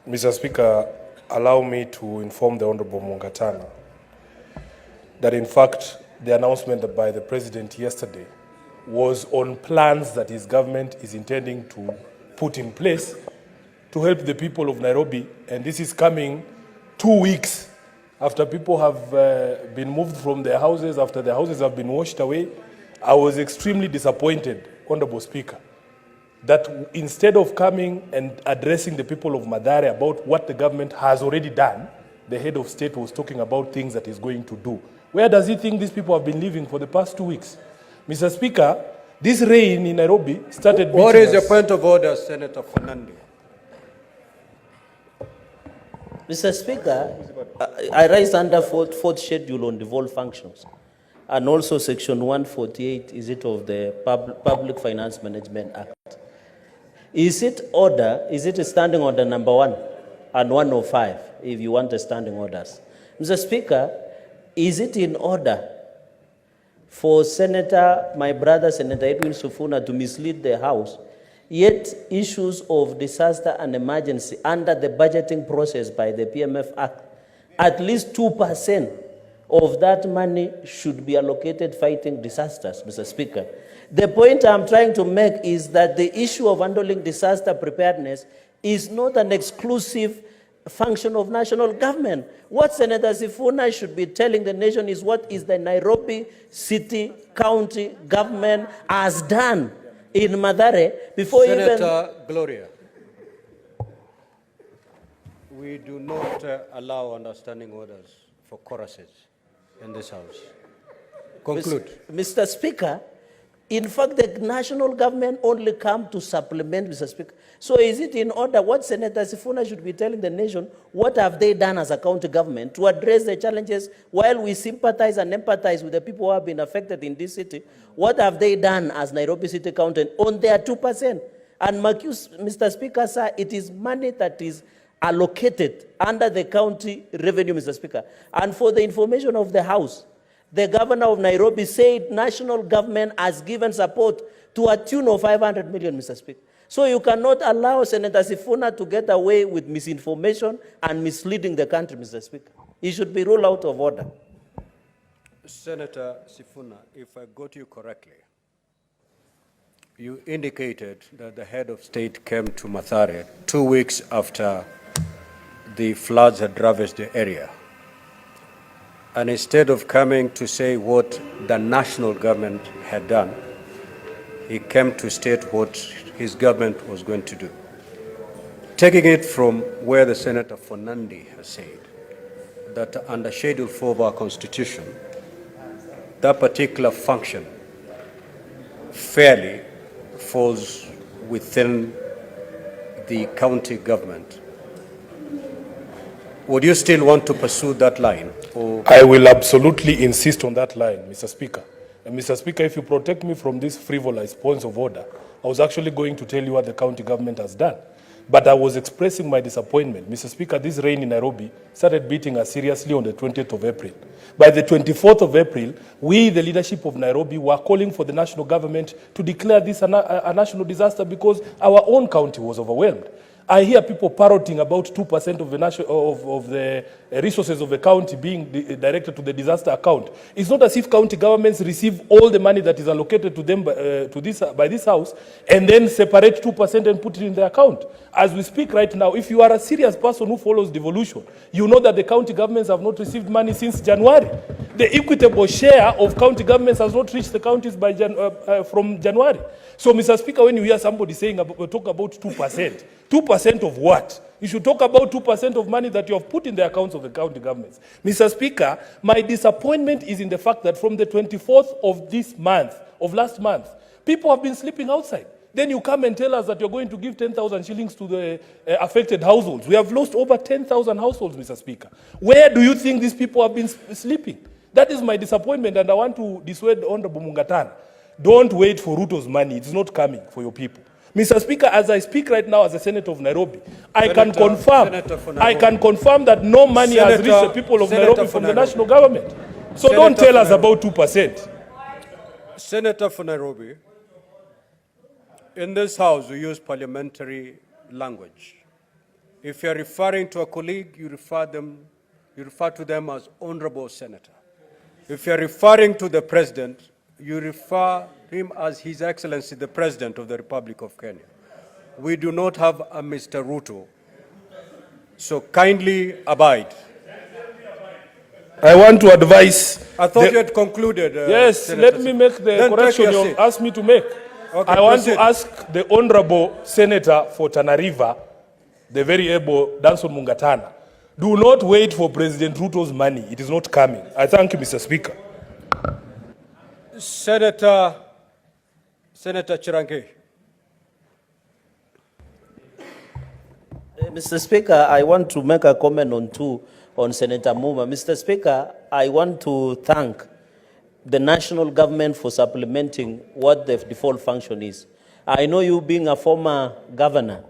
Mr. Speaker, allow me to inform the Honorable Mungatana that in fact the announcement by the President yesterday was on plans that his government is intending to put in place to help the people of Nairobi, and this is coming 2 weeks after people have been moved from their houses, after their houses have been washed away. I was extremely disappointed, Honorable Speaker, that instead of coming and addressing the people of Mathare about what the government has already done, the head of state was talking about things that he's going to do. Where does he think these people have been living for the past 2 weeks? Mr. Speaker, this rain in Nairobi started beating us. What is your point of order, Senator Fernandez? Mr. Speaker, I rise under fourth schedule on devolved functions, and also section 148 of the Public Finance Management Act. Is it a standing order number 1 and 105 if you want a standing orders? Mr. Speaker, is it in order for my brother Senator Edwin SIFUNA to mislead the House, yet issues of disaster and emergency under the budgeting process by the PMF Act, at least 2% of that money should be allocated fighting disasters, Mr. Speaker? The point I'm trying to make is that the issue of handling disaster preparedness is not an exclusive function of national government. What Senator SIFUNA should be telling the nation is what is the Nairobi City County government has done in Mathare before Senator Gloria, we do not allow understanding orders for choruses in this House. Conclude. Mr. Speaker, in fact, the national government only come to supplement, Mr. Speaker. So is it in order what Senator SIFUNA should be telling the nation, what have they done as a county government to address the challenges while we sympathize and empathize with the people who have been affected in this city? What have they done as Nairobi City County on their 2%? And Mr. Speaker, sir, it is money that is allocated under the county revenue, Mr. Speaker. And for the information of the House, the governor of Nairobi said national government has given support to a tune of 500 million, Mr. Speaker. So you cannot allow Senator SIFUNA to get away with misinformation and misleading the country, Mr. Speaker. He should be ruled out of order. Senator SIFUNA, if I got you correctly, you indicated that the head of state came to Mathare 2 weeks after the floods had ravaged the area. And instead of coming to say what the national government had done, he came to state what his government was going to do. Taking it from where the Senator Fernandez has said, that under Schedule 4 of our Constitution, that particular function fairly falls within the county government. Would you still want to pursue that line? Or? I will absolutely insist on that line, Mr. Speaker. And Mr. Speaker, if you protect me from these frivolous points of order, I was actually going to tell you what the county government has done. But I was expressing my disappointment. Mr. Speaker, this rain in Nairobi started beating us seriously on the 20th of April. By the 24th of April, we, the leadership of Nairobi, were calling for the national government to declare this a national disaster because our own county was overwhelmed. I hear people parroting about 2% of the resources of the county being directed to the disaster account. It's not as if county governments receive all the money that is allocated to them by this House and then separate 2% and put it in the account. As we speak right now, if you are a serious person who follows devolution, you know that the county governments have not received money since January. The equitable share of county governments has not reached the counties from January. So, Mr. Speaker, when you hear somebody talk about 2%, 2% of what? You should talk about 2% of money that you have put in the accounts of the county governments. Mr. Speaker, my disappointment is in the fact that from the 24th of last month, people have been sleeping outside. Then you come and tell us that you're going to give 10,000 shillings to the affected households. We have lost over 10,000 households, Mr. Speaker. Where do you think these people have been sleeping? That is my disappointment, and I want to dissuade Honorable Mungatana. Don't wait for RUTO'S money. It's not coming for your people. Mr. Speaker, as I speak right now as a senator of Nairobi, I can confirm that no money has reached the people of Nairobi from the national government. So don't tell us about 2%. Senator for Nairobi, in this House we use parliamentary language. If you're referring to a colleague, you refer to them as honorable senator. If you're referring to the president, you refer him as His Excellency, the President of the Republic of Kenya. We do not have a Mr. Ruto, so kindly abide. I want to advise. I thought you had concluded. Yes, Senator. let me make the Then correction take your you seat. asked me to make. Okay, I want proceed. to ask the Honorable Senator for Tana River, the very able Danson Mungatana, do not wait for President Ruto's money. It is not coming. I thank you, Mr. Speaker. Senator CHERSRGEI. Mr. Speaker, I want to make a comment on Senator Muma. Mr. Speaker, I want to thank the national government for supplementing what the default function is. I know you being a former governor,